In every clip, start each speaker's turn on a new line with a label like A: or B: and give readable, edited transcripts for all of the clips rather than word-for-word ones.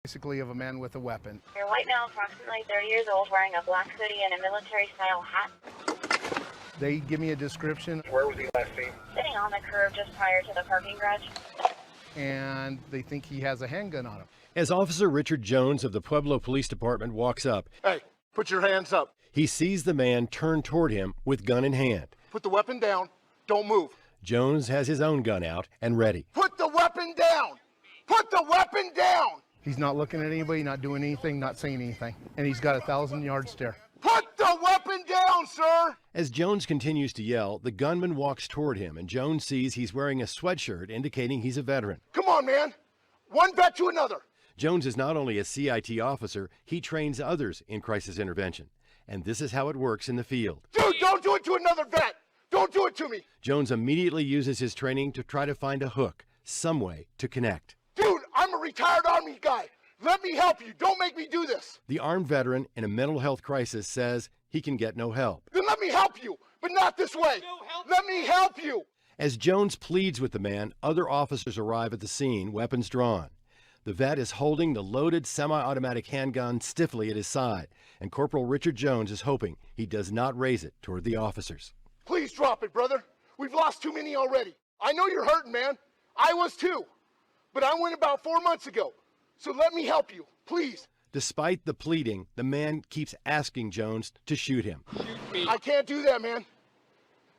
A: basically of a man with a weapon.
B: You're white male, approximately 30 years old, wearing a black hoodie and a military-style hat.
A: They give me a description.
C: Where was he last seen?
B: Sitting on the curb just prior to the parking garage.
A: And they think he has a handgun on him.
D: As Officer Richard Jones of the Pueblo Police Department walks up,
C: Hey, put your hands up.
D: he sees the man turn toward him with gun in hand.
C: Put the weapon down. Don't move.
D: Jones has his own gun out and ready.
C: Put the weapon down. Put the weapon down.
A: He's not looking at anybody, not doing anything, not saying anything. And he's got a 1,000-yard stare.
C: Put the weapon down, sir.
D: As Jones continues to yell, the gunman walks toward him, and Jones sees he's wearing a sweatshirt indicating he's a veteran.
C: Come on, man. One vet to another.
D: Jones is not only a CIT officer, he trains others in crisis intervention. And this is how it works in the field.
C: Dude, don't do it to another vet. Don't do it to me.
D: Jones immediately uses his training to try to find a hook, some way to connect.
C: Dude, I'm a retired Army guy. Let me help you. Don't make me do this.
D: The armed veteran in a mental health crisis says he can get no help.
C: Then let me help you, but not this way. Let me help you.
D: As Jones pleads with the man, other officers arrive at the scene, weapons drawn. The vet is holding the loaded semi-automatic handgun stiffly at his side, and Corporal Richard Jones is hoping he does not raise it toward the officers.
C: Please drop it, brother. We've lost too many already. I know you're hurting, man. I was too. But I went about 4 months ago. So let me help you, please.
D: Despite the pleading, the man keeps asking Jones to shoot him.
C: Shoot me. I can't do that, man.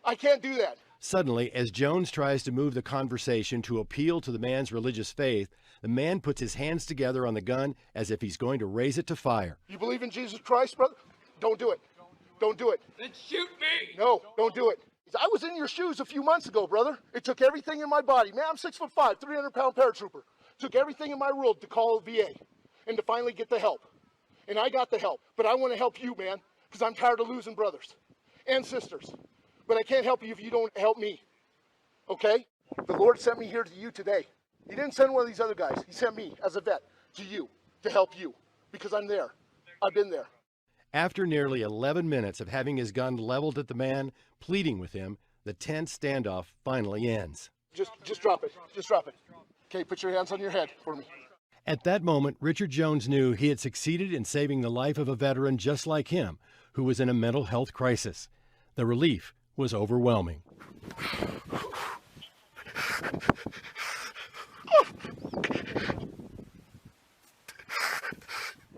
C: I can't do that.
D: Suddenly, as Jones tries to move the conversation to appeal to the man's religious faith, the man puts his hands together on the gun as if he's going to raise it to fire.
C: You believe in Jesus Christ, brother? Don't do it. Don't do it.
E: Then shoot me!
C: No, don't do it. I was in your shoes a few months ago, brother. It took everything in my body. Man, I'm 6'5", 300-pound paratrooper. Took everything in my world to call VA and to finally get the help. And I got the help. But I want to help you, man, because I'm tired of losing brothers and sisters. But I can't help you if you don't help me. Okay? The Lord sent me here to you today. He didn't send one of these other guys. He sent me as a vet to you to help you because I'm there. I've been there.
D: After nearly 11 minutes of having his gun leveled at the man, pleading with him, the tense standoff finally ends.
C: Just drop it. Just drop it. Okay, put your hands on your head for me.
D: At that moment, Richard Jones knew he had succeeded in saving the life of a veteran just like him, who was in a mental health crisis. The relief was overwhelming.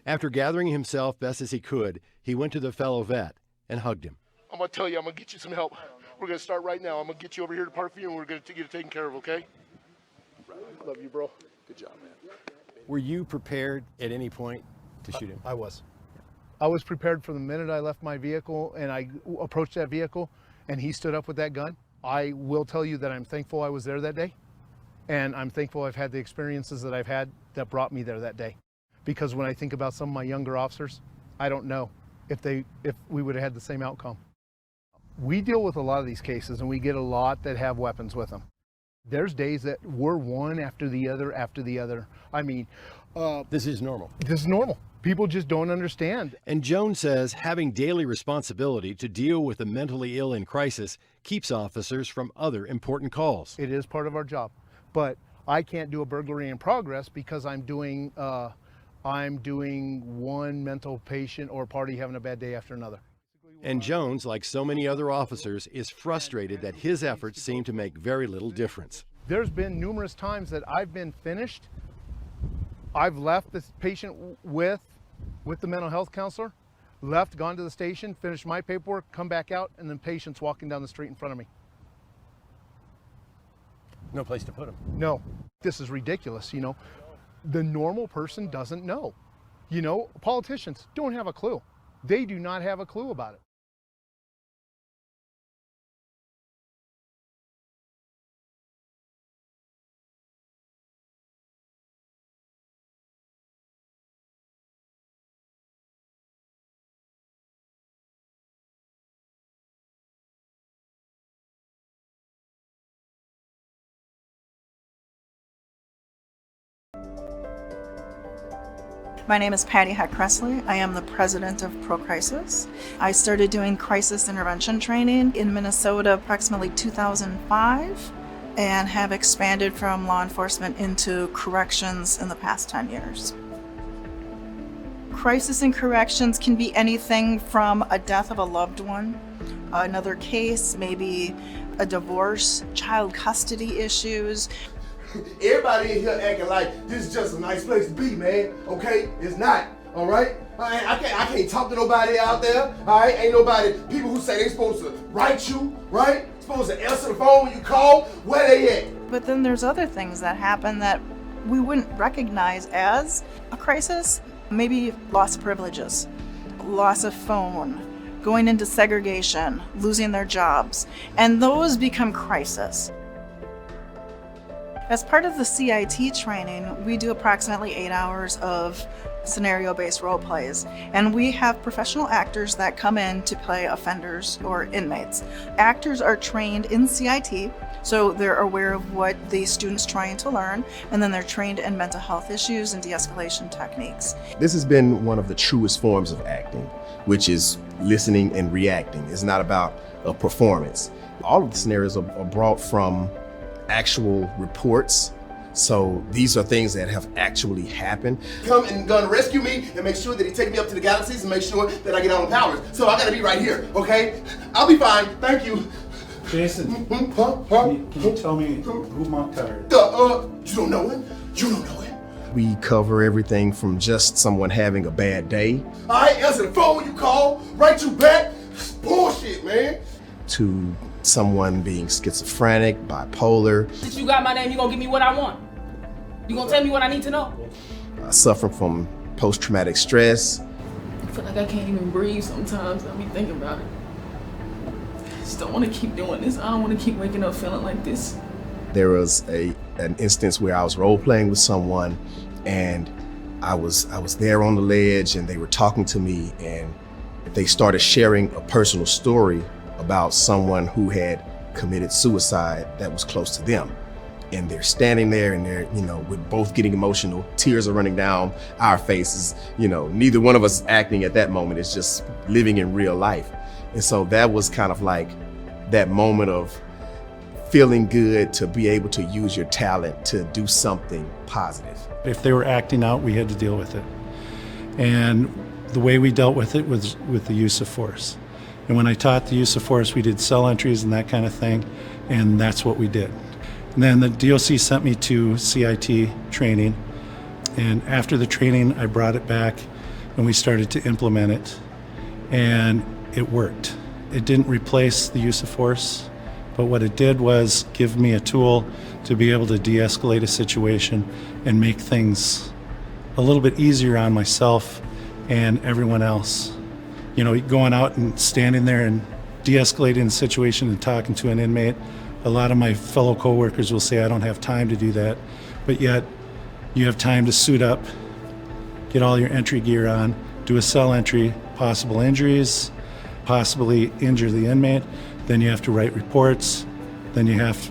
D: After gathering himself best as he could, he went to the fellow vet and hugged him.
C: I'm going to tell you, I'm going to get you some help. We're going to start right now. I'm going to get you over here to Parkview, and we're going to get you taken care of, okay? Love you, bro. Good job, man.
D: Were you prepared at any point to shoot him?
A: I was. I was prepared from the minute I left my vehicle and I approached that vehicle and he stood up with that gun. I will tell you that I'm thankful I was there that day. And I'm thankful I've had the experiences that I've had that brought me there that day. Because when I think about some of my younger officers, I don't know if we would have had the same outcome. We deal with a lot of these cases and we get a lot that have weapons with them. There's days that we're one after the other. I mean,
D: this is normal.
A: This is normal. People just don't understand.
D: And Jones says having daily responsibility to deal with the mentally ill in crisis keeps officers from other important calls.
A: It is part of our job, but I can't do a burglary in progress because I'm doing one mental patient or party having a bad day after another.
D: And Jones, like so many other officers, is frustrated that his efforts seem to make very little difference.
A: There's been numerous times that I've been finished. I've left this patient with the mental health counselor, left, gone to the station, finished my paperwork, come back out, and then patients walking down the street in front of me.
D: No place to put him.
A: No, this is ridiculous, you know. The normal person doesn't know. You know, politicians don't have a clue. They do not have a clue about it.
F: My name is Patty Heck-Cressley. I am the president of Crises. I started doing crisis intervention training in Minnesota approximately 2005 and have expanded from law enforcement into corrections in the past 10 years. Crisis in corrections can be anything from a death of a loved one, another case, maybe a divorce, child custody issues.
E: Everybody in here acting like this is just a nice place to be, man. Okay? It's not. All right? I can't talk to nobody out there. All right? Ain't nobody. People who say they supposed to write you, right? Supposed to answer the phone when you call. Where they at?
F: But then there's other things that happen that we wouldn't recognize as a crisis. Maybe loss of privileges, loss of phone, going into segregation, losing their jobs, and those become crisis. As part of the CIT training, we do approximately 8 hours of scenario-based role plays, and we have professional actors that come in to play offenders or inmates. Actors are trained in CIT, so they're aware of what the student's trying to learn, and then they're trained in mental health issues and de-escalation techniques.
E: This has been one of the truest forms of acting, which is listening and reacting. It's not about a performance. All of the scenarios are brought from actual reports. So these are things that have actually happened. Come and gonna rescue me and make sure that he take me up to the galaxies and make sure that I get on the powers. So I gotta be right here, okay? I'll be fine, thank you.
G: Jason, can you tell me who Monk Cutter is?
E: You don't know him? You don't know him? We cover everything from just someone having a bad day. I answer the phone when you call, write you back. Bullshit, man. To someone being schizophrenic, bipolar.
H: Since you got my name, you gonna give me what I want? You gonna tell me what I need to know?
E: Suffering from post-traumatic stress.
H: I feel like I can't even breathe sometimes. I be thinking about it. I just don't want to keep doing this. I don't want to keep waking up feeling like this.
E: There was an instance where I was role-playing with someone, and I was there on the ledge, and they were talking to me, and they started sharing a personal story about someone who had committed suicide that was close to them. And they're standing there and they're, we're both getting emotional. Tears are running down our faces. Neither one of us is acting at that moment. It's just living in real life. And so that was kind of like that moment of feeling good to be able to use your talent to do something positive.
G: If they were acting out, we had to deal with it. And the way we dealt with it was with the use of force. And when I taught the use of force, we did cell entries and that kind of thing, and that's what we did. And then the DOC sent me to CIT training, and after the training, I brought it back and we started to implement it, and it worked. It didn't replace the use of force, but what it did was give me a tool to be able to de-escalate a situation and make things a little bit easier on myself and everyone else. Going out and standing there and de-escalating the situation and talking to an inmate, a lot of my fellow coworkers will say I don't have time to do that, but yet you have time to suit up, get all your entry gear on, do a cell entry, possible injuries, possibly injure the inmate, then you have to write reports, then you have,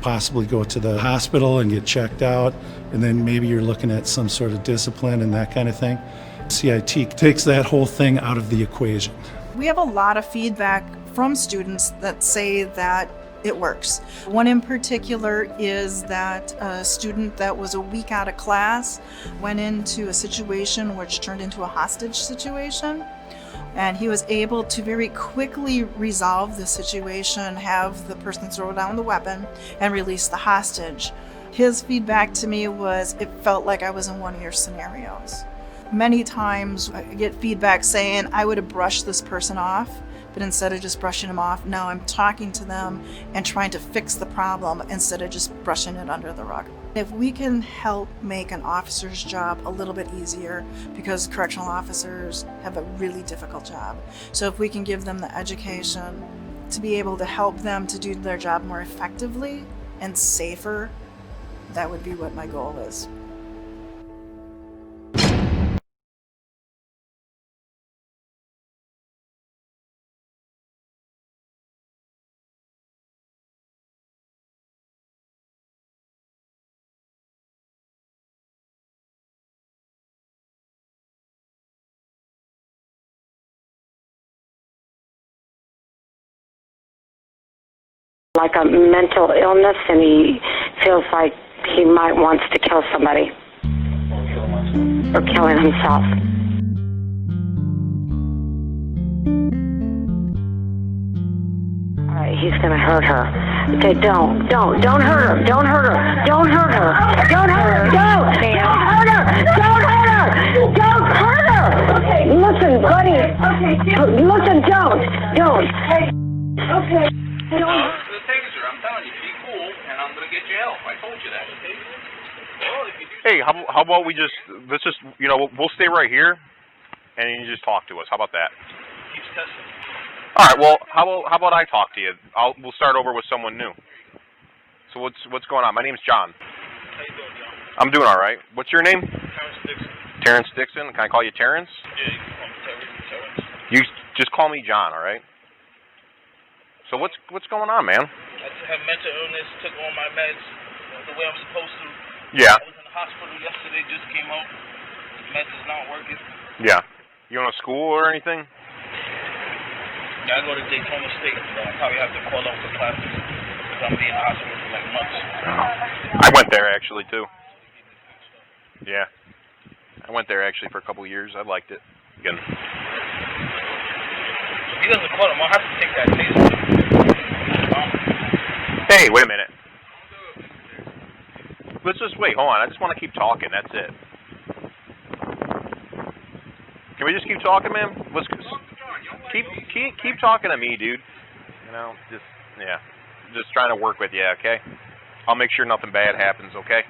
G: possibly go to the hospital and get checked out, and then maybe you're looking at some sort of discipline and that kind of thing. CIT takes that whole thing out of the equation.
F: We have a lot of feedback from students that say that it works. One in particular is that a student that was a week out of class went into a situation which turned into a hostage situation, and he was able to very quickly resolve the situation, have the person throw down the weapon, and release the hostage. His feedback to me was it felt like I was in one of your scenarios. Many times I get feedback saying I would have brushed this person off, but instead of just brushing them off, now I'm talking to them and trying to fix the problem instead of just brushing it under the rug. If we can help make an officer's job a little bit easier, because correctional officers have a really difficult job. So if we can give them the education to be able to help them to do their job more effectively and safer, that would be what my goal is.
I: Like a mental illness, and he feels like he might wants to kill somebody or killing himself. All right, he's gonna hurt her. Okay, don't hurt her. Don't hurt her. Don't hurt her. Don't hurt her. Don't hurt her. Don't hurt her. Don't hurt her. Okay. Listen, buddy. Okay. Listen, don't. Okay. Don't.
J: The taser, I'm telling you, be cool, and I'm gonna get you help. I told you that. Okay. Well, if you do.
K: Hey, how about let's just, we'll stay right here, and you just talk to us. How about that?
J: Keeps testing.
K: All right. Well, how about I talk to you? We'll start over with someone new. So what's going on? My name's John.
J: How you doing, John?
K: I'm doing all right. What's your name?
J: Terrence Dixon.
K: Terrence Dixon. Can I call you Terrence?
J: Yeah, you can call me Terrence.
K: You just call me John, all right? So what's going on, man?
J: I just have mental illness. Took all my meds the way I'm supposed to.
K: Yeah.
J: I was in the hospital yesterday. Just came out. The meds is not working.
K: Yeah. You going to school or anything?
J: Yeah, I go to Daytona State. I probably have to call out for classes because I'm being in the hospital for like months.
K: I went there actually too. Yeah. I went there actually for a couple of years. I liked it. Again.
J: If he doesn't call him, I'll have to take that taser.
K: Hey, wait a minute. Let's just wait. Hold on. I just want to keep talking. That's it. Can we just keep talking, man? Let's keep talking to me, dude. Just trying to work with you, okay? I'll make sure nothing bad happens, okay?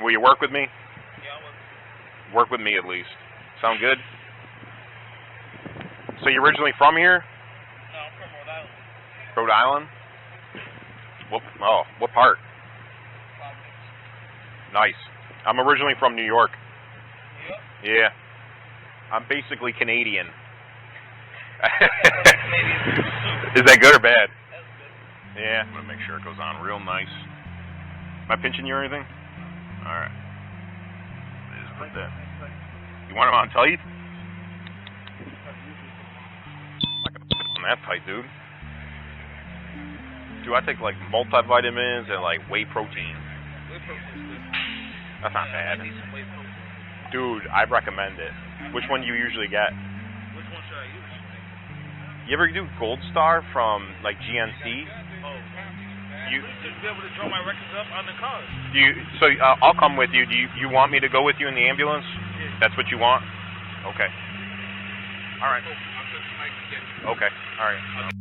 K: Will you work with me?
J: Yeah, I'll
K: Work with me at least. Sound good? So you're originally from here?
J: No, I'm from Rhode Island.
K: Rhode Island? What part? Nice. I'm originally from New York. Yeah. I'm basically Canadian. Is that good or bad?
J: That's good.
K: Yeah. I'm going to make sure it goes on real nice. Am I pinching you or anything? Alright. Just put that. You want them on tight? I'm not going to put it on that tight, dude. Dude, I take like multivitamins and like whey protein.
J: Whey protein is good.
K: That's not bad.
J: I need some whey protein.
K: Dude, I recommend it. Which one do you usually get?
J: Which one should I use?
K: You ever do Gold Star from like GNC?
J: Oh. You be able to draw my records up on the cars.
K: I'll come with you. Do you want me to go with you in the ambulance?
J: Yeah.
K: That's what you want? Okay. All right. Okay. All right.